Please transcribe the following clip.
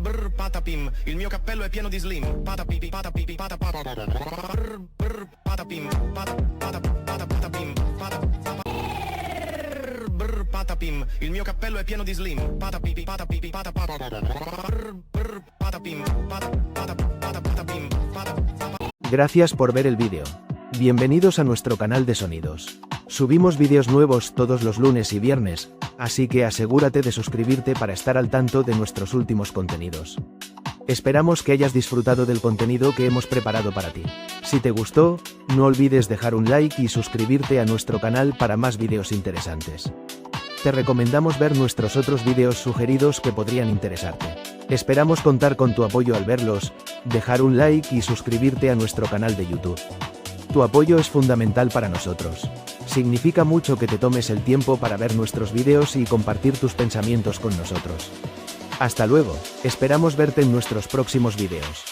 brr patapim, il mio cappello è pieno di slim. Patapipi patapipi patapata. Brr brr patapim, patapim, brr patapim, il mio cappello è pieno di slim. Patapipi patapipi patapata. Brr brr patapim, patapim. Gracias por ver el vídeo. Bienvenidos a nuestro canal de sonidos. Subimos vídeos nuevos todos los lunes y viernes, así que asegúrate de suscribirte para estar al tanto de nuestros últimos contenidos. Esperamos que hayas disfrutado del contenido que hemos preparado para ti. Si te gustó, no olvides dejar un like y suscribirte a nuestro canal para más vídeos interesantes. Te recomendamos ver nuestros otros vídeos sugeridos que podrían interesarte. Esperamos contar con tu apoyo al verlos, dejar un like y suscribirte a nuestro canal de YouTube. Tu apoyo es fundamental para nosotros. Significa mucho que te tomes el tiempo para ver nuestros vídeos y compartir tus pensamientos con nosotros. Hasta luego, esperamos verte en nuestros próximos vídeos.